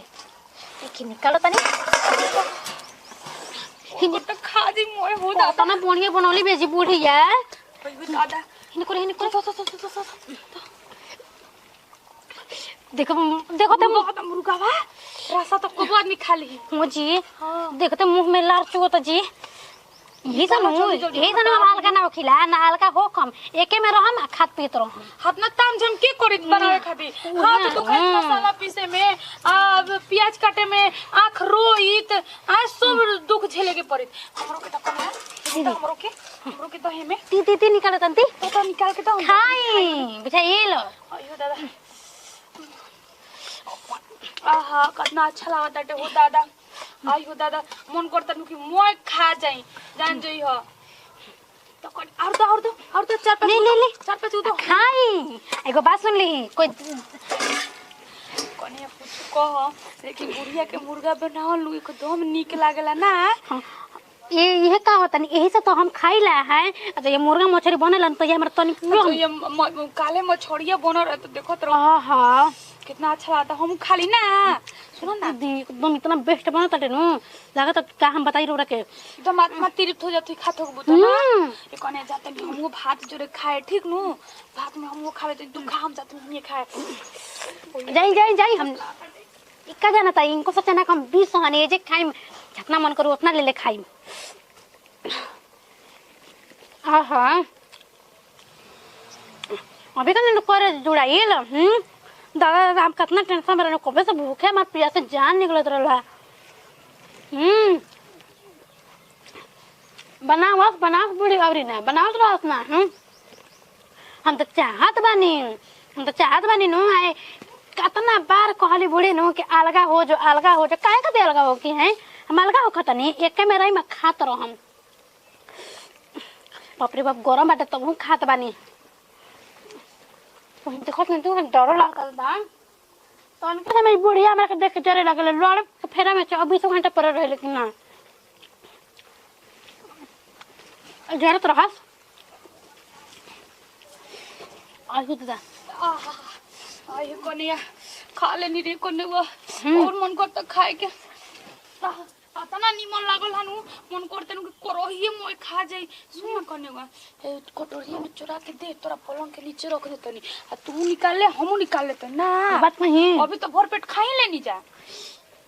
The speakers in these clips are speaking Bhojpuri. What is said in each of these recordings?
कि निकालो तनी हिन तो खा जी मोय हो दादा ना बढ़िया बनौली बेजी बुढ़िया दादा हिन को देखो देखो तो मुर्गा बा रसा तो को आदमी खा ली हो जी देखो तो मुंह में लार चुगो तो जी यही तो हल्का ना खिला ना हल्का हो कम एके में रहम खात पीत रहो हाथ ना ताम झम के करे बनावे खाती हाथ तो खाए मसाला पीसे में प्याज काटे में आंख रोईत आज सब दुख झेले के पड़े हमरो के तक ना हमरो के तो हे में ती निकाल तंती तो निकाल के तो खाई बुझाइल अयो दादा आहा कितना अच्छा लागत है हो दादा आयो दादा मन करता नु कि मोय खा जाई जान जई हो तो और चार पांच ले चार पांच तो खाई एगो बात सुन ली कोई कोने कुछ कह लेकिन बुढ़िया के मुर्गा बनावल लू एकदम नीक लागला ना ये का होता नहीं यही से तो हम खाइला है तो ये मुर्गा मछली बनल तो ये हमरा तनी ये काले मछड़िया बनल रहे तो देखो तो हां कितना अच्छा लगता हम खाली ना सुनो ना दी एकदम इतना बेस्ट बनता टे नु लगा तो का हम बताई रोड़ा के एकदम आत्मा तृप्त हो जाती खातो के बुता ना ये कोने जाते नहीं हमको भात जोरे खाए ठीक नु भात में हमको खावे तो दुखा हम जाते नहीं खाए जाई हम इक्का जाना था इनको सोचा ना हम 20 हानि जे खाइम जितना मन करो उतना ले खाइम आहा अभी कने कर जुड़ाइल दादा हम कितना टेंशन में रहने कबे से भूखे मत पिया से जान निकलत रहला बनाओ बूढ़ी अवरी ना बनाओ रहस ना हम तो चाहत बानी नु आए कितना बार कहली बूढ़ी नु कि अलगा हो जो काहे का अलगा हो की है हम अलगा हो खतनी एक में रही में खात रहम बाप रे बाप गरम बाटे तब हम खात बानी देखो न तू डर लागल बा तो अनके में बुढ़िया हमरा के देख के डरे लागल लड़ फेरा में 24 घंटा पर रहे लेकिन ना जरूरत रहस आयु दादा आयो कोनिया खा लेनी रे कोने वो और मन करता खाए के पता ना निमन लागल हनु मन करते नु करहिए मोय खा जाई सुन कोने वा कटोरी में चुरा के दे तोरा पलंग के नीचे रख देतनी आ तू निकाल ले हमहु निकाल लेते ना बात नहीं अभी तो भर पेट खाई लेनी जा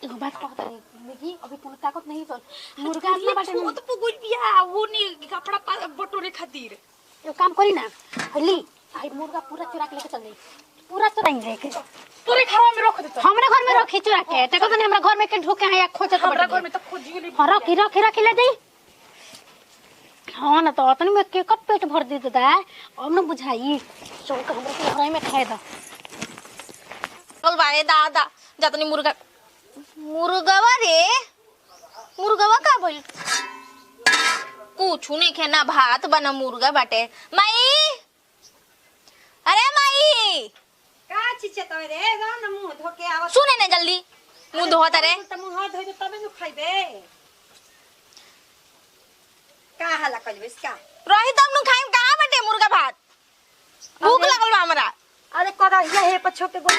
एगो बात कहता नहीं देखी अभी कोनो ताकत नहीं तो मुर्गा अपना बाटे वो तो पुगुल बिया वो नी कपड़ा बटोरे खातिर यो काम करी ना हली आई मुर्गा पूरा चुरा के लेके चल जाई पूरा चुराई लेके तोरे घर में रख देतो हमरे घर में रखी चुरा के तको तो हमरा घर में के ढोके है या खोजे तो हमरा घर में तो खोजी गेली रख ले जाई हां ना तो अपन में के कब पेट भर दी दादा अब न बुझाई चल के हमरा के घर में खाए दा चल बाए दादा जतनी मुर्गावा का बोल कुछ नहीं खेना भात बना मुर्गा बाटे माई अरे माई का चिचे तो रे गान मुंह धोके आवा सुने ना जल्दी मुंह धोता रे त मुंह हाथ धोइ तबे न खाइबे का हला कइबेस का रही तब नु खाइम कहां बाटे मुर्गा भात भूख लगल बा हमरा अरे कदा हे पछो के गो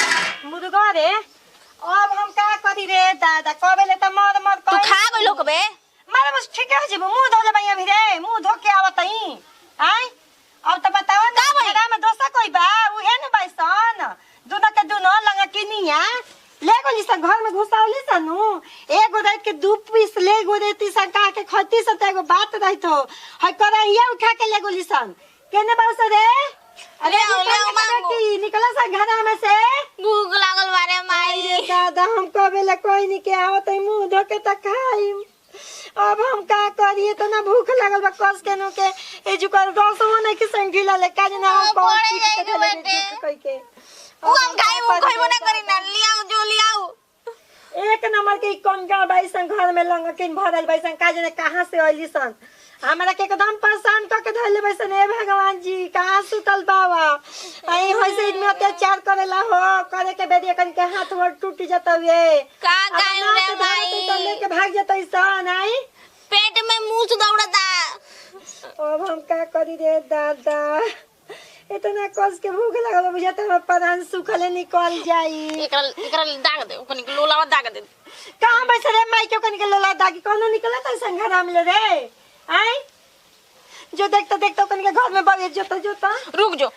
मुर्गा रे अब हम का करी रे दादा कबेले त मर तू खा गइलो कबे मारे बस ठीक है जे मुंह धो ले भैया भी रे मुंह धोके आवतई आय अब त बतावा ना घरा में दोसा कोई बा उहे न बैसन दुना के दुनो लंगा किनिया ले गोली स घर में घुसावली सनु एगो रात के 2 पीस ले गो देती स का के खती स त एगो बात रहितो है करहिया उठा के ले गोली सन केने बाउस रे अरे ले मांगो निकला स घरा में से भूख लागल बारे माई रे दादा हम कबेले कोई नहीं के आवत मुंह धोके त खाइम अब हम का करिए तो ना भूख लागल बा कस के नो के ए जो कर रसवा नहीं के संगीला ले का ना हम कौन चीज के कह के वो हम खाइबो ना करी ना लियाओ एक नंबर के कौन का भाई संग घर में लंग के भरल भाई संग का जने कहां से आइली सन हमरा के एकदम परेशान क के धइले बैसन ए भगवान जी कहां सुतल बाबा आई होइसे में अत्याचार करेला हो करे के बेरिया कन के हाथ वर टूट जतवे का गायो रे भाई तो लेके भाग जतई सन आई पेट में मुंह दौड़ता अब हम का करी रे दादा इतना कस के भूख लगल बुझाता हमर प्राण सुखले निकल जाई। एकरा दाग दे ओकनी के लोलावा दाग दे। कहां बैसे रे माई के ओकनी के लोला दागी कोनो निकला त संघरा में रे आई जो देखता देखता ओकनी के घर में बगे जोता रुक जो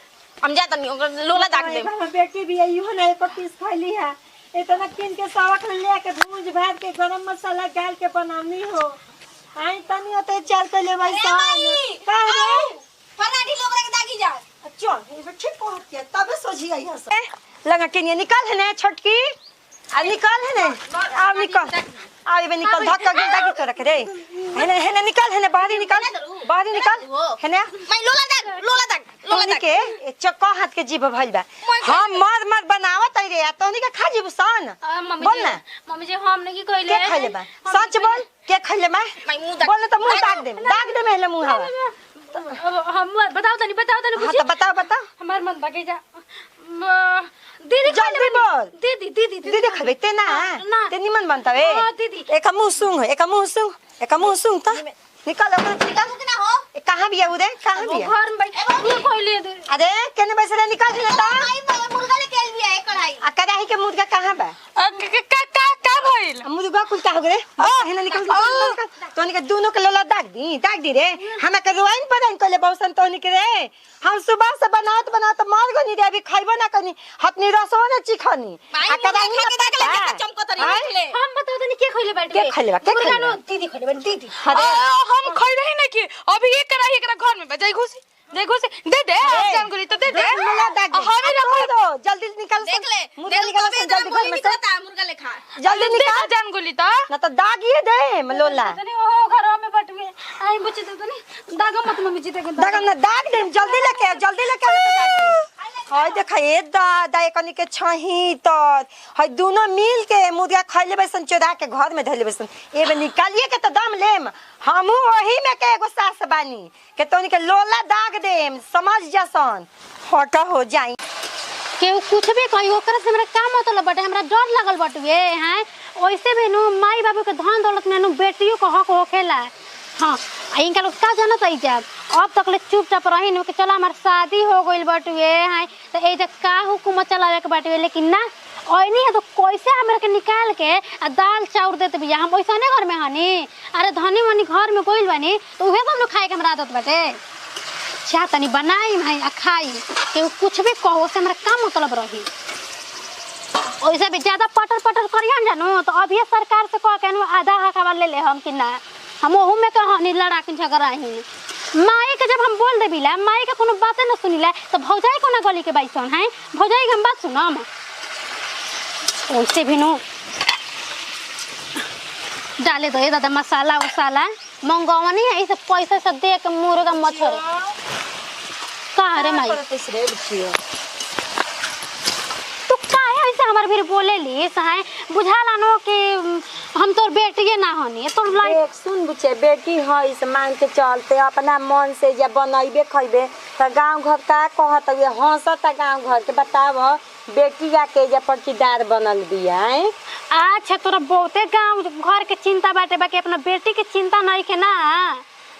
हम जाता नहीं ओकरा लोला दाग दे। बेटी भी आई हो ना एक पीस खैली है इतना किन के सावक ले के भूंज भात के गरम मसाला डाल के बनानी हो आई तनी होते चार के ले भाई सान का रे पराठी लोग रे दागी जा। चल ये ठीक पहुंच के तबे सोझी आई हस लगा के नहीं निकाल है ना छोटकी आ निकाल है ना आ निकाल आ ये निकाल धक्का के दागी तो रख रे है ना निकाल है ना बाहर निकाल है ना मैं लोला दाग के चक्का हाथ के जीभ भइल बा हम मर बनावत आई रे तोनी के खा जीव सन बोल ना मम्मी जी हम नहीं कहले के खइले बा सच बोल के खइले बा बोल ना तो मुंह दाग दे मेले मुंह हवा हम बताओ तनी हां तो बताओ हमार मन भागे जा दीदी जल्दी बोल दीदी खबे ते ना ते निमन बनता वे हां दीदी एक मुंह सुंग ता निकाल ना हो कहां बिया उदे कहां बिया घर में ये कहले अरे केने बैसे निकाल ना ता मुर्गा ले केल भी है कढ़ाई आ कढ़ाई के मुर्गा कहां बा का भइल मुर्गा कुल का हो गए हेना निकल तोनी के दोनों के लोला दाग दी रे हमरा के रोइन पड़न कहले बहुसन तोनी के रे हम सुबह से बनावत मार गनी रे अभी खाइबो ना कनी हतनी रसो ना चिखनी आ कढ़ाई में चमकतरी निकले। हम बताओ तनी के खइले बाटे के खइले बा मुर्गा नो दीदी खइले बाटे दीदी अरे हम खइ रही ना कि अभी ये करा एकरा घर में बजाई घुसी दे जान गोली तो दे लोला दाग हमें रखो दो जल्दी निकाल देख ले मुर्गा निकाल जल्दी घर में से मुर्गा ले खा जल्दी निकाल जान गोली तो ना तो दागिए दे लोला तनी ओ घर में बटवे आई बुची तो तनी दागा मत मम्मी जी देखो दाग ना दाग दे जल्दी लेके हाय देखा ए दादा एकनी के छही तो हाय दोनों मिल के मुर्गा खइले बैसन चोरा के घर में धइले बैसन एबे निकालिए के तो दम लेम हमहू वही में के एगो सास बानी के तोनी के लोला दाग देम समझ जासन हटा हो जाई केहू कुछ भी कही ओकरा से हमरा काम मतलब बटे हमरा डर लगल बटुए हैं ओइसे भी नु माई बाबू के धन दौलत में नु बेटियों को हक होखेला। हाँ इनका लोग का जानत आई जब अब तक ले चुपचाप रही नु कि चला हमार शादी हो गइल बटुए हैं तो ए जब का हुकूमत चलावे के बटुए लेकिन ना ओइनी है तो कैसे हमरा के निकाल के आ दाल चाउर देते बिया हम ओइसने घर में हनी अरे धनी मनी घर में गइल बानी तो उहे सब लोग खाए के हमरा आदत बाटे चाह तनी बनाई भाई आ खाई के कुछ भी कहो से हमरा का मतलब रही ओइसे भी ज्यादा पटर करियन जानू तो अभी सरकार से कह के आधा हकवा ले हम कि ना हम ओहू में कहानी लड़ा के झगड़ा ही माई के जब हम बोल देबिला माई के कोनो बातें न सुनिला तो भौजाई कोना गली के बाइसन है भौजाई के हम बात सुनम ओइसे भी नो डाले दो दादा मसाला उसाला मंगवानी है इसे पैसा से दे के मुर्गा मछर का रे माई तू काहे ऐसे हमर भी बोले ली सहाय बुझाला नो कि हम तोर बेटी ना हनी तोर देख सुन बुचे बेटी है इस मान के चलते अपना मन से जब बनइबे खइबे त गांव घर का कहत ये हंसत गांव घर के बताव बेटी के जब पटीदार बनल बिया है अच्छा तोरा बहुते गांव घर के चिंता बाटे बाकी अपना बेटी के चिंता नहीं के ना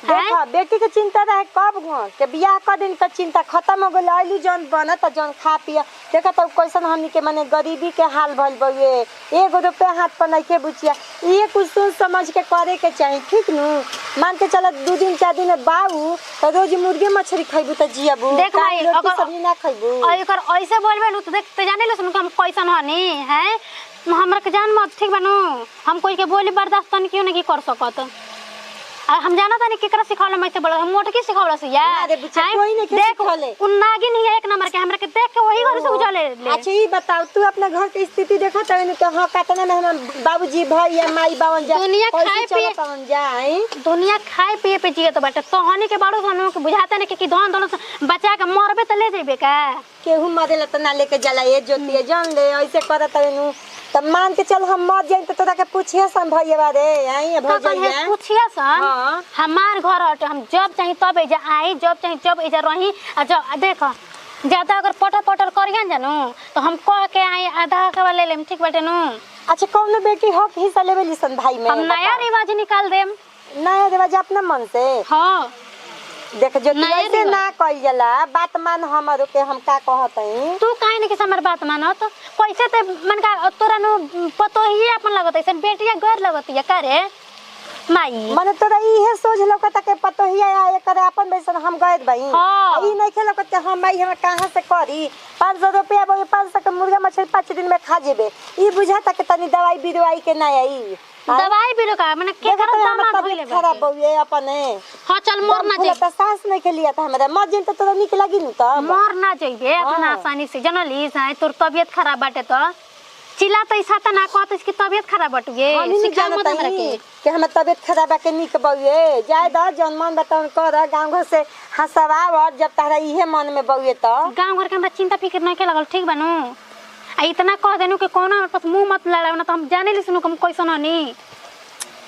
देखा बेटी के चिंता रहे कब के बियाह कर दिन त चिंता खत्म हो गइल आइलू जन बनत जन खा पिया देखा तब कैसन हमनी के माने गरीबी के हाल भइल बउए एगो रुपया हाथ पर नहीं के बुचिया ये कुछ सोच समझ के करे के चाहिए ठीक नु मान के चल 2 दिन 4 दिन बाऊ तो रोज मुर्गे मछली खइबू त जियाबू देख भाई अगर सब्जी ना खइबू अगर ऐसे बोलबे नु तो देख ते जाने ले सुन हम कैसन हनी है हमरा के जान मत ठीक बानू हम कोई के बोली बर्दाश्त तन क्यों नहीं कर सकत हम जाना था नहीं केकरा सिखावला मैं से बड़ा हम मोटकी सिखावला से यार अरे बुच्चा कोई नहीं के सिखावले उन नागिन ही एक नंबर के हमरा के देख के वही घर से उजाले ले अच्छा ये बताओ तू अपना घर की स्थिति देखा त न तो हां कतना में हम बाबूजी भैया माई बावन जा दुनिया खाए पिए पावन जाए दुनिया खाए पिए पे जिए तो बाटे तोहनी के बाड़ू सनु के बुझाते नहीं कि धन दौलत बचा के मरबे त ले जेबे का केहू मरेला त ना लेके जाला ये जोतिए जान ले ऐसे करत नु तब मान के चल हम मर जाए तो तोरा के पूछिए सन भैया रे आई भौजैया पूछिए सन हां हमार घर हटे हम जब चाहे तब एजा आई जब चाहे जब एजा रही जब देख ज्यादा अगर पटर करियन जानू तो हम कह के आई आधा के ले लेम ठीक बाटे नु अच्छा कौन बेटी हक हिस्सा लेबे लिसन भाई में हम नया रिवाज निकाल देम नया रिवाज अपना मन से हां देख जो तू नहीं ऐसे रुआ। ना कइल जाला बात मान हमरो के हम का कहत हई तू काहे नहीं कि हमर बात मानो तो कैसे ते मन का तोरा नु पतो ही अपन लगत है बेटिया घर लगत है का रे माई मने तोरा इहे सोच लौकत के पतो ही आया करे अपन बैसन हम गए भाई हाँ। ई नहीं खेलौकत के हम भाई हम कहां से करी 500 रुपया बोले 500 के मुर्गा मछली 5 दिन में खा जेबे ई बुझाता के तनी दवाई बिरवाई के ना आई दवाई भी का माने के देखत कर हमर दामा तबीयत खराब होए अपने हां चल मोर ना जाई तो सांस नहीं के लिया था हमरा मर जिन तो तोरा निक लगी न त मोर ना जाइबे अपना हाँ। आसानी से जनली साई तोर तबीयत खराब बाटे तो चिल्ला तो ऐसा त ना कहत इसकी तबीयत खराब बटुए हम नहीं सिखा मत जानत हमरा के कि हमर तबीयत खराब के निक बउए जाय द जनमन बताउन कर गांव घर से हंसवाव जब तारा इहे मन में बउए त गांव घर के हमरा चिंता फिक्र नहीं के लगल ठीक बानू आ इतना कह देनु कि कोनो हमर पास मुंह मत लड़ाव ना तो हम जाने ली सुनु हम कैसन हनी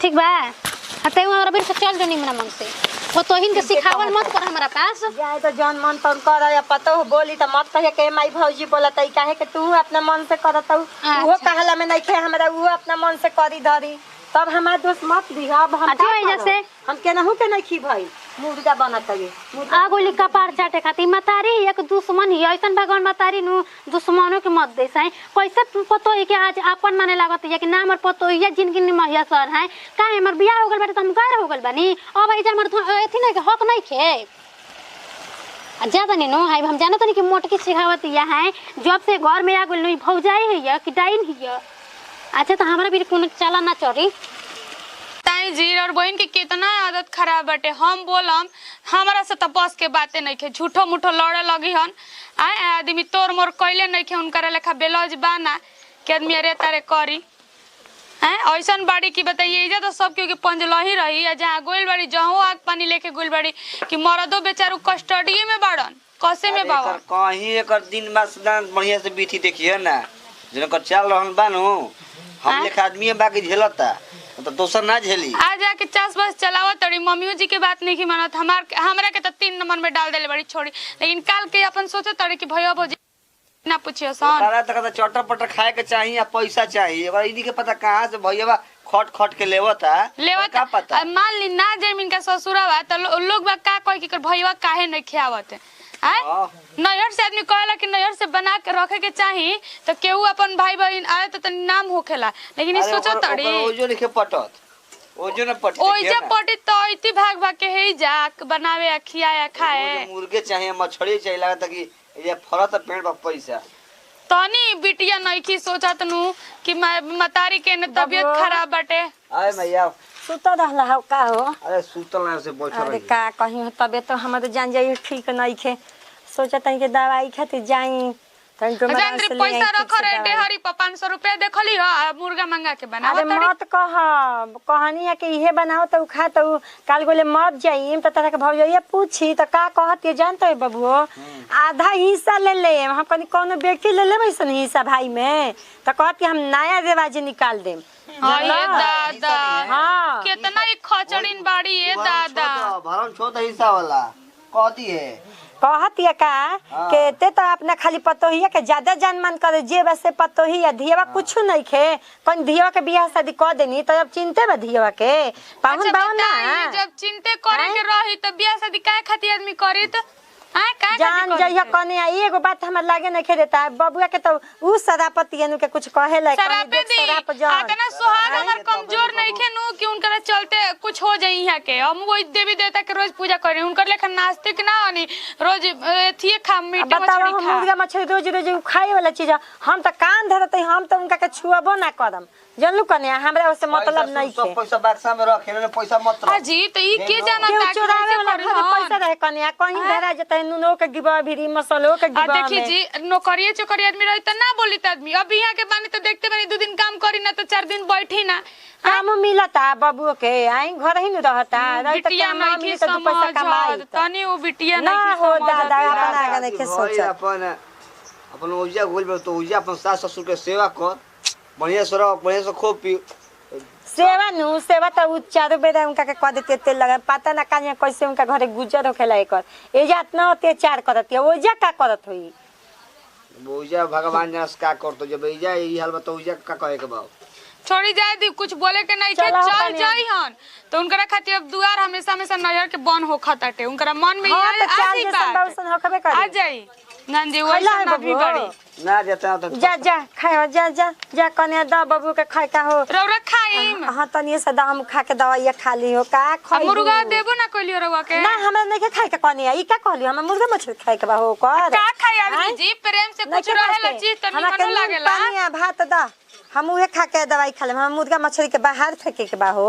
ठीक बा हते हमरा बिर से चल जनी हमरा मन से वो तो हिन के सिखावल मत कर हमरा पास जाय द जनमन तन कर या पतो बोली त मत कहे के माई भौजी बोलत है काहे के तू अपना मन से करत वो कहला में नहीं खे हमरा वो अपना मन से करी धरी तब हमार दोस्त मत दी अब हम अच्छा वजह से हम केनहू के नहीं खी भाई मुर्गा बनत है आगोली कपार चाटे खाती मतारी एक दुश्मन ही ऐसन भगवान मतारी नु दुश्मनों के मत दे साई कैसे पतो है कि आज अपन माने लागत है कि ना हमर पतो है जिंदगी में महिया सर है काहे हमर बियाह हो गल बाटे त हम गार हो गल बानी अब इधर हमर एथी नहीं के हक नहीं खे आ ज्यादा नहीं नो हाई हम जानत नहीं कि मोटकी सिखावत या है जब से घर में आ गइल नु भौजाई है या कि डाइन है अच्छा तो हमरा भी कोनो चला ना चोरी ताई जी और बहन के कितना आदत खराब बाटे हम बोलम हमरा से तो बस के बातें नहीं खे झूठो मुठो लड़े लगी हन आए आदमी तोर मोर कइले नहीं खे उनकर लेखा बेलौज बाना के आदमी अरे तारे करी हैं ऐसन बाड़ी की बताइए इजा तो सब क्योंकि पंजलही रही है जहाँ गोइल बाड़ी जहाँ आग पानी लेके गोइल बाड़ी कि मरदो बेचारू कस्टडी में बाड़न कसे में बाबा कहीं एकर दिन बात बढ़िया से बीती देखिए ना जिनकर चल रहल बानू हम लेखा आदमी बाकी झेलता तो दोसर ना झेली आ जाके चास बस चलावत तड़ी मम्मियों जी के बात नहीं की मानत हमरा के तो 3 नंबर में डाल देले बड़ी छोड़ी लेकिन काल के अपन सोचे तड़ी कि भैया भौजी ना पूछियो सन तारा तक चटर पटर खाए के चाहिए या पैसा चाहिए एकर इदी के पता कहां से भैया खट खट के लेवता का पता मान ली ना जमीन का ससुरावा तो लोग बा का कह कि भैया काहे नहीं खियावत आय नहर से आदमी कहला कि नहर से बना के रखे के चाहिए तो केहू अपन भाई बहन आए तो तनी नाम होखेला लेकिन ई सोचो तड़ी ओजो नहीं पटत ओजो न पटत ओइजे पटी तो इति भाग भाग के हेई जा बनावे खियाया खाए मुर्गे चाहिए मछली चाहिए लागत कि ये फरत पेड़ पर पैसा तनी बिटिया नइखी सोचत नु कि मतारी के न तबीयत खराब बाटे आए भैया सुता रहला हो का हो अरे सुतल ना से बैठ अरे रही का कहीं तबीयत तो हमर जान जाई ठीक नहीं खे सोचत है कि दवाई खातिर जाई तन तो जंद्री पैसा रख रे डेहरी पर 500 रुपया देखली ह मुर्गा मंगा के बनाव अरे मत कह कहानी है कि इहे बनाओ तो खा तो काल गोले मत जाई त तरह के भौजैया पूछी त का कहत ये जानत है बबुओ आधा हिस्सा ले ले हम कनी कोनो व्यक्ति ले लेबै सन हिस्सा भाई में त कहत कि हम नया रिवाज निकाल देम ये दादा हां कितना ही खचड़िन बाड़ी ये दादा भरम छोट हिस्सा वाला कहती है कहत ये का के ते तो अपना खाली पतोहिया के ज्यादा जान मान करे जे बस से पतोहिया धियावा कुछ नहीं खे कौन धियावा के बियाह शादी कर देनी तो अब चिंते बा धियावा के पाहुन बाहुन ना जब चिंते करे के रही तो बियाह शादी काहे खातिर आदमी करी त हां काहे जान जइया कने आई एगो बात हमर लागे नहीं खे देता बबुआ के तो उ सदापति नु के कुछ कहे ला शराबे दी आतना सुहाग हमर कमजोर नहीं खे नु कि उनकर चलते कुछ हो जाई यहां के हम वो देवी देवता के रोज पूजा करी उनकर लेखा नास्तिक ना हनी रोज एथिए खा मीट मछली खा मुर्गा मछली रोज रोज खाए वाला चीज हम तो कान धरते हम तो उनका के छुअबो ना करम जानलू कने हमरा उससे मतलब नहीं सब खे पैसा बक्सा में रख ने पैसा मत रख हां जी तो ई के जाना केहू ता चोरावे वाला घर पैसा रहे कने कहीं धरा जते नुनो के गिबा भिरी मसलो के आ गिबा देखी जी नौकरिए चोकरी आदमी रही त ना बोली त आदमी अब यहाँ के बानी तो देखते बानी 2 दिन काम करी ना तो 4 दिन बैठी ना काम मिलता बबुओ के आई घर ही न रहता रही त बिटिया काम नहीं मिली की त 2 पैसा कमाई समझ तनी वो बिटिया ना नहीं की हो समझ दादा अपना आगे के सोच अपन ओजा गोल तो ओजा अपन सास ससुर के सेवा कर बढ़िया से रह बढ़िया से खो पी सेवा नु सेवा त उ चारो बेरा उनका के कह देते तेल लगा पता ना काने कैसे उनका घरे गुजर होखेला एकर एजा इतना अत्याचार करत है ओजा का करत होई ओजा भगवान जास का करतो जब एजा ई हाल बता ओजा का कहे के बा छोड़ी जाए दी कुछ बोले के नहीं के चलो चल कन्या। जाई हन तो उनकरा खातिर अब दुआर हमेशा हमेशा नजर के बन हो खताटे उनकरा मन में हाँ ये तो चाल आसी जैसन बात वैसन होकबे आ करे जाई नंदी खैला वैसा है ना भी बबुआ। बड़ी ना जाता तो जा जा खाए जा कन्या दा बबू के खाए का हो रौरा खाइम हाँ तनी से दाम खा के दवाई खा ली हो का अब खाई मुर्गा देबो ना कोलियो रौआ के ना हमरा नहीं के खाए के कन्या ई का कहली हमरा मुर्गा मछली खाए के बा हो कर का खाई आदमी जी प्रेम से कुछ रहेला चीज त निमनो लागेला पानी भात दा हम उहे खा के दवाई खा ले हम मुर्गा मछली के बाहर फेंके के बा हो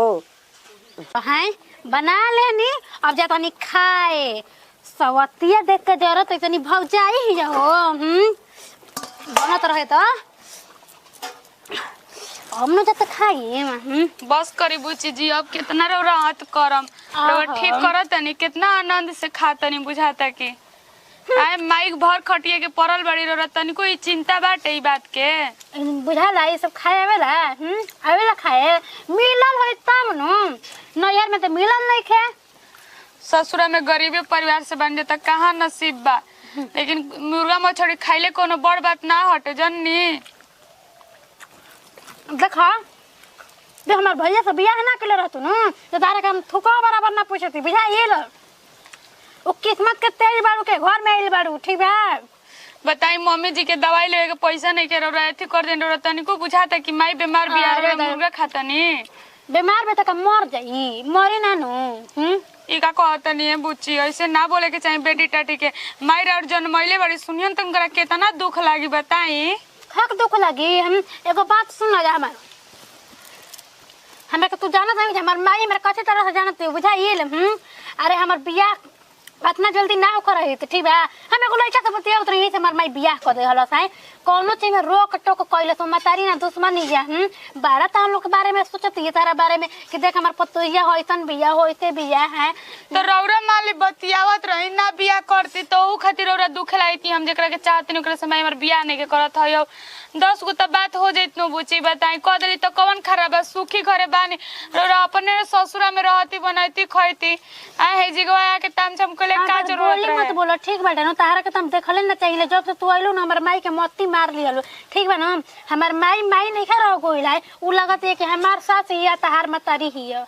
हैं बना लेनी अब जा तनी खाए सवतिया देख के जरूरत ऐसे भौजाई ही हो बनत रहे तो हम न जत खाई बस करी बुची जी अब कितना रौरा हाथ करम रौरा आहा। ठीक करत नहीं कितना आनंद से खाता नहीं बुझाता कि आए माइक भर खटिए के पड़ल बड़ी रौरा तनी कोई चिंता बाटे ई बात के बुझाला ये सब खाए आवेला आवेला खाए मिलल होई तब नु नैयर में तो मिलल नहीं खे ससुरा में गरीबे परिवार से बन जाता कहाँ नसीब बा लेकिन मुर्गा मछली खाइले कोनो बड़ बात ना हटे जननी देखा देख हमार भैया से बियाह ना के रहतु न तो तारा के हम थुका बराबर ना पूछती बुझाइल ओ किस्मत के तेज बाड़ू के घर में आइल बाड़ू ठीक बा बताई मम्मी जी के दवाई लेवे के पैसा नहीं के रौरा एथी कर देन रौरा तनी को बुझाता कि माई बीमार बियाह अरे रौरा मुर्गा खाता नी बीमार में तक मर जाई मरे ना नु ई का कहता नहीं है बुच्ची ऐसे ना बोले के चाहिए बेटी टाटी के माई और जन्मैले बड़ी सुनियन तुम करा कितना दुख लागी बताई हक दुख लगी हम एगो बात सुन लगा हमरा के तू जानत है हमार माई हमरा कच्चे तरह से जानत है बुझाइल अरे हमार बियाह इतना जल्दी ना कर रही तो ठीक बा हम एगो लड़का से बतिया उतरी से हमार माई बियाह कर दे हलस है कोनो चीज में रोक टोक कइले तो मतारी ना दुश्मन नहीं जा बारा त लोग के बारे में सोचत है तारा बारे में कि देख हमार पतोहिया होइसन बियाह होइते बियाह है तो रौरा माली बतियावत रही ना बियाह करती तो ऊ खातिर रौरा दुख लाईती हम जेकरा के चाहती ओकरा से हमार बियाह नहीं के करत है 10 गो त बात हो जैत नु बुची बताई क देली तो कवन खराब है सुखी घरे बानी रौरा अपने ससुरा में रहती बनैती खैती आ हे जिगवा के तामझाम कोले का जरूरत बोली रहे मत बोलो ठीक बाटे न तारा के तुम देखले ना चाहिए जब से तू आइलो ना हमर माई के मत्ती मार लिहलो ठीक बा न हमर माई नहीं खा रहो गोइला उ लगत है कि हमार सास ही या तहार मतारी ही है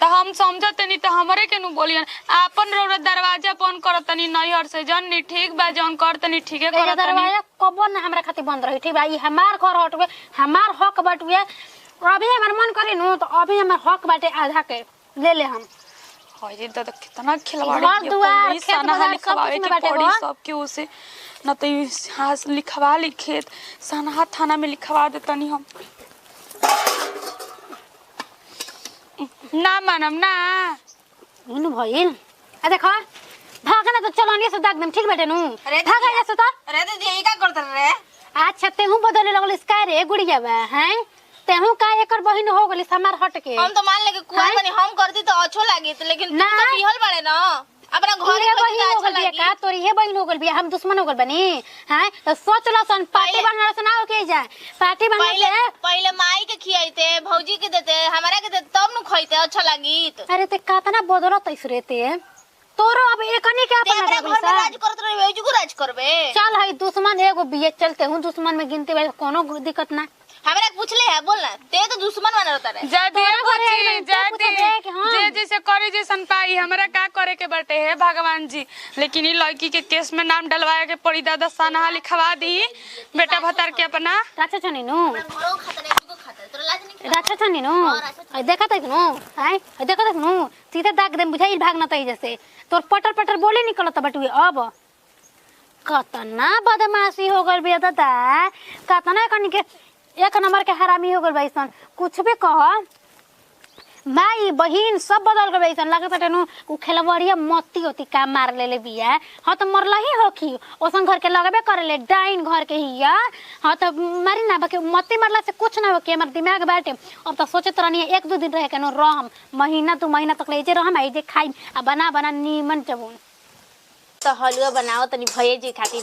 तो हम समझत नहीं तो हमरे के नु बोलियन आपन रौरा दरवाजा बंद करतनी नैहर से जन्नी ठीक बा जौन करतनी ठीके एगो करतनी दरवाजा कबो ना हमरा खातिर बंद रही ठीक बा ई हमार घर हटवे हमार हक बटवे अभी हमर मन करे नु तो अभी हमर हक बाटे आधा के ले ले हम हाय रे दादा कितना खिलवाड़ी घर दुआर, खेत साना बाजार, लिखवाए सब कुछ के में बाटे पड़ी हो। सब के उसे न तो हाँ लिखवा ली खेत साना थाना में लिखवा देतनी हम ना मानम ना इनु भइल आ देखो भागना तो चलनिए से दाग देम ठीक बाटे नु भागा जैसे तो अरे दीदी का करत रे अच्छा तेहू बदले लगल इसका रे गुड़िया बा हैं तेहू का एकर बहिन हो गली समार हट के हम तो मान ले कि कुआं बनी हम करती तो अच्छो लागी लेकिन तू ना। तो बिहल बड़े ना अपना घरे ये में बहिन हो अच्छा गल बिया लागी का तोरी ये बहिन हो गल बिया हम दुश्मन हो गल बनी हैं तो सोच लो सन पार्टी पहले- बनना से ना हो के जाए पार्टी बनना पहले से पहले माई के खियाइते भौजी के देते हमारा के देते तब नु खइते अच्छा लागी तो अरे ते कातना बदलत ऐस रहते तोरो अब एकनी के ते अपन अपना लगल घर में सा राज करत रहे वेजू को राज करबे चल है दुश्मन एगो बिया चलते हूं दुश्मन में गिनते बा कोनो दिक्कत ना हमरा के पूछले है बोल ना ते तो दुश्मन बन रहता रे जा दे तोरा घरे बुची आइल जा तो दे पूछबे कि हाँ। जे जैसे करी जैसन पाई हमरा का करे के बटे है भगवान जी लेकिन ई लड़की के केस में नाम डलवाए के पड़ी दादा साना लिखवा दी बेटा भतार के अपना राचा छनी नु घरो खाता रे तू को खाता तोरा लाज नहीं राचा छनी नु आई देखत है नु हाय आई देखत है नु सीधे दाग देम बुझाई भागना तई जैसे तोर पटर पटर बोले निकलत बटुए अब कतना बदमाशी हो गल बिया दादा कतना कनी के एक नंबर के हरामी हो गल बैसन कुछ भी कह माई बहिन सब बदल गए बैसन लगत है नु उ खेलवड़िया मत्ती होती का मार लेले बिया हां तो मरला ही होखी ओसन घर के लगबे करेले डाइन घर के हिया हां तो मारी ना बाकी मत्ती मरला से कुछ ना होके हमर दिमाग बाटे अब तो सोचत रहनी एक दो दिन रहे के नु रहम महीना 2 महीना तक ले जे रहम आई जे खाई आ बना बना नीमन जबून तो हलवा बनाओ तनी भैया जी खातिर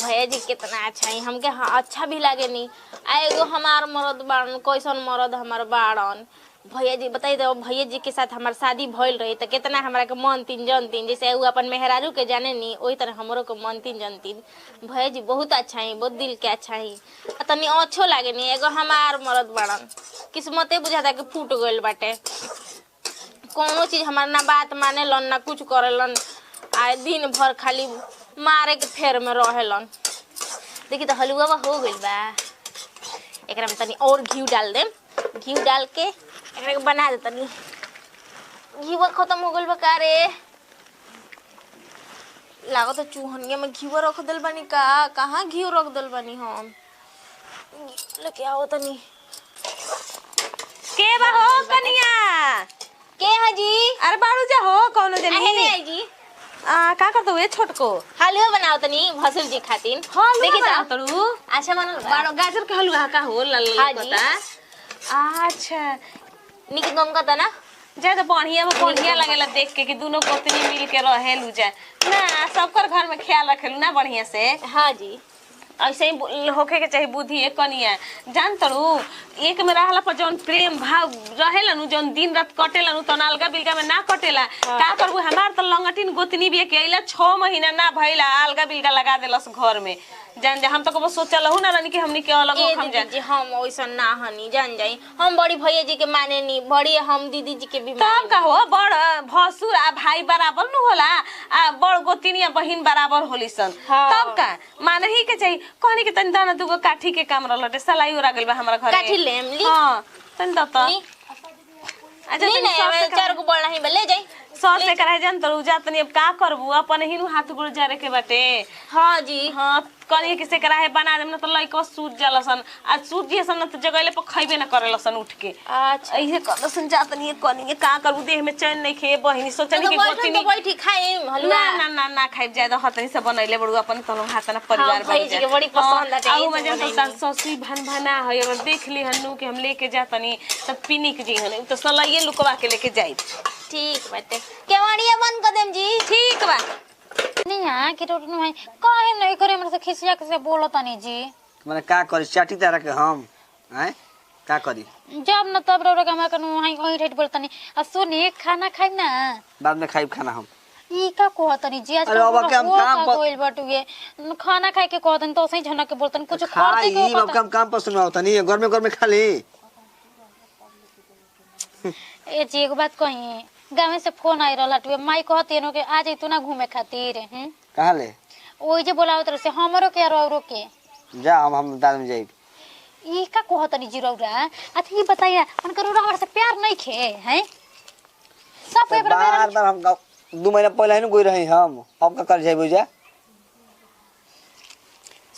भैया जी कितना अच्छा है हमके हाँ अच्छा भी लागे नहीं आ एगो हमार मरद बाड़न कैसन मरद हमार बाड़न भैया जी बताई दो, भैया जी के साथ हमार शादी भइल रही तो कितना हमरा के मन तीन जनतीन, जैसे उ अपन मेहरारू के जाने नी वही तरह हमरो के मन तीन जनतीन। भैया जी बहुत अच्छा है, बहुत दिल के अच्छा है, तनी अच्छो लागे नी। एगो हमार मरद बड़न, किस्मते बुझाता कि फूट गइल बाटे। कोनो चीज हमार ना बात मानेलन ना कुछ करेलन, आए दिन भर खाली मारे के फेर में रहेलन। देखी तो हलुआ हो गइल बा, एकरा में तनी और घी डाल देम, घी डाल के एकरा के बना दे। तनी घी खत्म हो गइल बा का रे, लागो तो चूहनिया में घी रख दिल बानी का, कहाँ घी रख दिल बानी हम, लेके आओ तनी। के बा हो कनिया? के है जी? अरे बाड़ू जा हो कौनो जनी है जी। का करतो ए छोटको? हलवा बनाओ तनी भसुर जी खातिर। देखी ता तरू अच्छा बनल बा। बाड़ो गाजर के हलवा का हो लाल हाँ लाल जी। पता। अच्छा निक गम का ना जा तो बढ़िया लगेला देख के कि दोनों गोतनी मिल के रहेलू जा ना, सबकर घर में ख्याल रखेलू ना बढ़िया से। हाँ जी। ऐसे ही होखे के चाहिए बुद्धि एक कनिया। जान तरू एक में रहला पर जौन प्रेम भाव रहेला नु, जौन दिन रात कटेला नु, तौन अलगा बिलगा में ना कटेला। का करबू, हमार तो लंगटिन गोतनी भी के अइला 6 महीना ना भइला अलगा बिलगा लगा देलस घर में। जान जा हम तो कबो सोचलहु ना रानी कि हमनी के अलग हो हम जान। जी हम ओइसन ना हनी, जान जाई हम बड़ी भैया जी के माने नी, बड़ी हम दीदी जी के भी माने। तब का हो, बड़ भसुर आ भाई बराबर नु होला, आ बड़ गोतनी आ बहिन बराबर होली सन। हाँ। तब का माने ही के चाहिए। कहनी के तनी दाना दुगो काठी के काम रहलटे, सलाई उरा गेल बा हमरा घर में। काठी लेम ली। हां तनी द त। ली। अच्छा ली तनी ना, चार को बोल नहीं ले जाई। सर से कराए जान तरू जा तनी, अब का करबू, अपन ही नु हाथ गुड़ जारे के बाटे। हाँ जी। हां कनी के से कराए बना देम ना तो लइको सूत जालसन, आ सूत जेसन त जगैले पर खइबे ना करेलसन उठ के। अच्छा ऐसे कदसन जा तनी कनी का करबू, देह में चैन नहीं खे बहिनी सोचनी तो के बैठन गोतनी तो बैठी खाए हलवा। ना ना ना ना खाइब ज्यादा हतनी से बनैले बड़ू अपन तनो हाथ ना परिवार हाँ, भाई जी के बड़ी पसंद आटे, आऊ यही में सब जन बनैली। ससुई भन भना है, अगर देख ली हन्नू के हम लेके जातनी त पिनिक जी हने तो सलाइए लुकवा के लेके जाई। ठीक बाटे, केवाड़िया बंद कर देम जी। ठीक बा। नहीं यहाँ की रोटी नहीं काहे नहीं करे हमरे से खिसिया के से बोलो तनी जी। माने का करी चाटी तारा के हम हैं का करी? जब न तब रो के हमरा कनु हाई ओही रेट बोल तनी। आ सुनी खाना खाइब ना बाद में खाइब खाना हम। ई का कहतनी जी आज अरे बाबा के हम काम पर कोइल बटुए खाना खाए के कहतनी तो सही झनक के बोलतनी कुछ करते खाई के बाप काम काम पर सुनाओ तनी घर में खा ली। ए जी एक बात कही, गाँव से फोन आई रहला टुए माई कहती नो के आ जई तू ना घूमे खातिर। कहां ले? ओई जे बोलावत रहे से हमरो के औरो के जा हम दाल में जाई। ई का कहतनी जी रौरा अथी ई बताइए उनकर रौरा हमरा से प्यार नहीं खे हैं सब के बार बार हम 2 महीना पहले ही न गई रही हम, अब का कर जाई जा।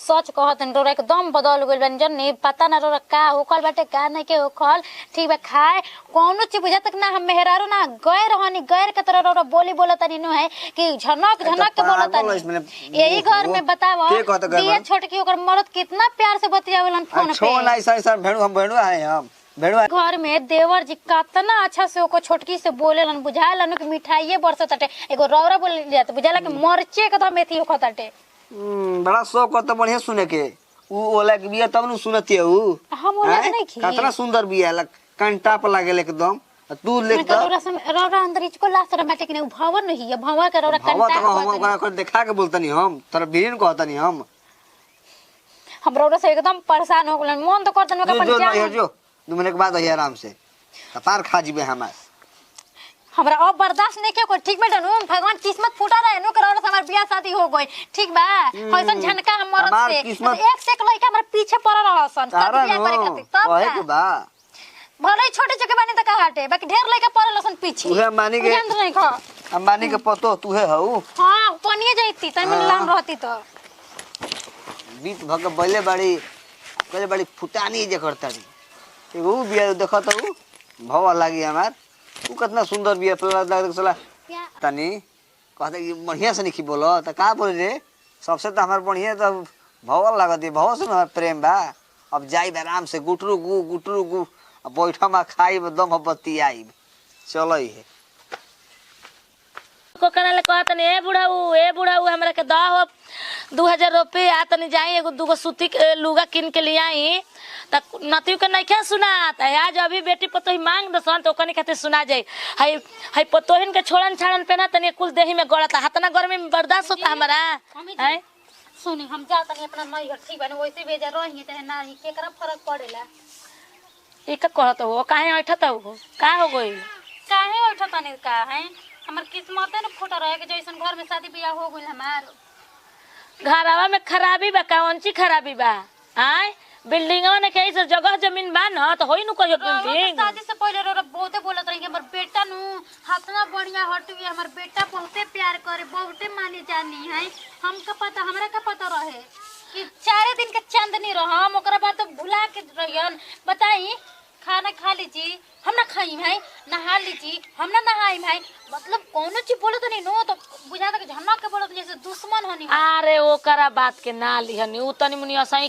सच कहतन रौरा एकदम बदल गइल बन जन पता ना रौरा का होखल बाटे का नहीं के होखल। ठीक बा खाए कोनो चीज बुझा तक ना हम मेहरारू ना गैर रहनी, गैर के तरह रौरा बोली बोलतनी नु है कि झनक झनक के बोलतनी। यही घर में बताओ दिया छोट की ओकर मर्द कितना प्यार से बतियावलन फोन पे। छो ना ऐसा हम भेड़ुआ है हम भेड़ुआ। घर में देवर जी कितना अच्छा से ओको छोटकी से बोलेलन बुझालन कि मिठाइए बरसताटे। एगो रौरा बोल जात बुझाला कि मरचे के तो मेथी होखताटे। बड़ा शौक होता बढ़िया सुने के। उ ओला के बिया तब न सुनती है उ। हम ओला के नहीं खी कितना सुंदर बिया लग कंटा पर लागेल एकदम। तू ले तो रौरा अंदर इसको लास्ट रोमांटिक ने भवन नहीं है भवा के रौरा भवा कंटा तो हम ओकरा को देखा के बोलतनी हम तोरा बीरन कहतनी हम रौरा से एकदम परेशान हो गेलन। मन तो करतन के अपन जो जान नहीं जो 2 महीने के बाद आई आराम से कपार खा जीबे हमार। हमरा अब बर्दाश्त नहीं के कोई। ठीक बेटा नु भगवान किस्मत फूटा रहे नु के रौरा से हमार बियाह शादी हो गई। ठीक बा होइसन झनका हम मरद हमार से किस्मत- एक से एक लइका हमरा पीछे पड़ रहसन सब तारा बियाह करे खातिर। नो तब ओहे का के बा भले ही छोटे चके बानी त का हटे बाकी ढेर लइका पड़ रहसन पीछे। उहे मानी के जानत नहीं खा अंबानी के पतो तूहे हऊ। हां पनिए जाईती तनी मन लाम रहती तो बीत भग बले बड़ी फुटानी जे करतानी। एगो बिया देखत हऊ भवा लागी हमार। उ कितना सुंदर बिया पला लग सला तनी कहते कि बढ़िया से नहीं बोलो त का बोल रे। सबसे तो हमार बढ़िया तो भवा लागत है, भवा से हमार प्रेम बा। अब जाई आराम से गुटरू गु अब बैठा मा खाई दम बत्ती आई चलो है को कनाले कहत नहीं ए बुढ़ाऊ हमरा के दहो 2000 रुपया तनी जाई एगो दूगो सूती के लुगा किन के ले आई त नतियो के नहीं क्या सुना त आज अभी बेटी पतोही मांग दसन तो कनी खातिर सुना जाई हाय पतोहिन के छोड़न छाड़न पहना तनी कुल देही में गड़ता हतना गर्मी में बर्दाश्त होता हमारा है सुनी हम जा तनी अपना नैहर ठीक बने वैसे भेजा रही त ना केकरा फर्क पड़ेला। ई का कहत हो काहे ऐठत हो का हो गई काहे उठा तनी का है हमर किस्मत न फुटा रहे के जैसन घर में शादी बियाह हो गइल हमार। घरवा में खराबी बा कौन ची खराबी बा आय बिल्डिंगवा ने कैसे जगह जमीन बा न तो होई नु कहियो बिल्डिंग शादी से पहले रो बहुते बोलत रही हमर बेटा नु हाथना बढ़िया हटुए हमर बेटा बहुते प्यार करे बहुते माने जानी है। हमका पता हमरा का पता रहे कि 4 दिन के चांदनी रहम ओकरा बाद तो भुला के रहियन। बताई खाना खा लीजिए हम ना खाई भाई नहा लीजिए हम ना नहाई भाई मतलब कौनो चीज बोलत नहीं नो तो बुझाता कि झन्ना के बोलत जैसे दुश्मन हनी। अरे ओकरा बात के ना लिहनी उ तनी मुनी असई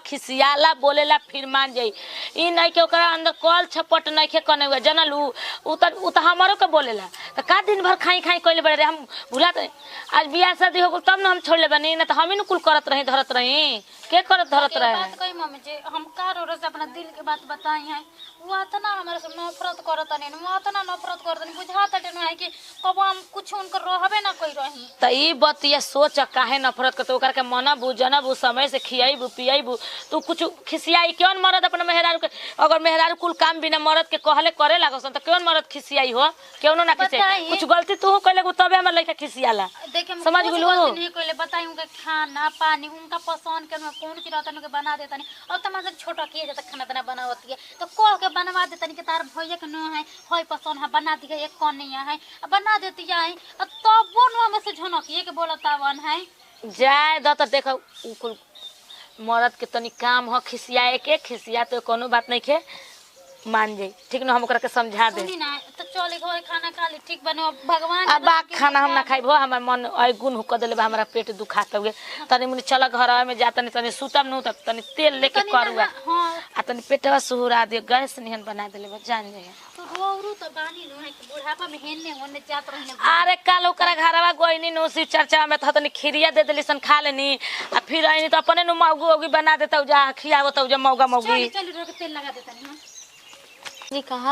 खिसियाला बोलेला फिर मान जाई ई नहीं के ओकरा अंदर कल छपट नहीं के कने हुआ जनल उ त हमरो के बोलेला त का दिन भर खाई कइले बड़े हम भुला त आज बियाह शादी हो गेल तब ना हम छोड़ले बनी ना त हम ही न कुल करत रही धरत रही के करत धरत रहे बात कही मम्मी जी हम का रो से अपना दिल के बात बताई है वो तना हमारे से नफरत करत नहीं वो तना नफरत करत नहीं बुझाता टेनो है कि कब हम कुछ उनकर रहबे ना कोई रही त ई बतिया सोच काहे नफरत करत ओकर के मनबू जनबू समय से खियाईबू पियाईबू तू कुछ खिसियाई क्यों मरद अपना मेहरारू के अगर मेहरारू कुल काम बिना मरद के कहले करे लागसन त क्यों मरद खिसियाई हो क्यों ना खिसियाई कुछ गलती तू कइले तबे हमर लइका खिसियाला देखिए समझ गेलू नहीं कोई बताई उनका खाना पानी उनका पसंद के कौन चीज रहता है बना देता नहीं और तमाशा छोटा किए जाता खाना बना बनावती है तो कह के बनवा देता नहीं कि तार भैया के न है होय पसंद है बना दिया एक कनिया है बना देती है तब वो न में से झनकिए के बोलता वन है जाए द त देख कुल मरद के तनी काम ह खिसियाए के खिसिया तो कोनो बात नहीं के मान जाई ठीक न हम ओकरा के समझा दे सुनी ना तो चले घर खाना खा ली ठीक बने भगवान अब खाना हम ना खाइबो हमर मन गुण हुक देले बा हमरा पेट दुखात हुए तनी मुनी चल घर में जा तनी सुतम नु त तनी तेल लेके करुआ आ तनी पेटवा सुहुरा दे गैस निहन बना देले बा जान जाए तो रोरू तो बानी नु है बुढ़ापा में हेने होने जात रहने। अरे काल ओकरा घरवा गइनी नु शिव चर्चा में त तनी खिरिया दे देली सन खा लेनी आ फिर आइनी त अपने नु मौगी बना देतौ जा खियावतौ जा मौगा मौगी चल रोके तेल लगा देता नहीं जी कहा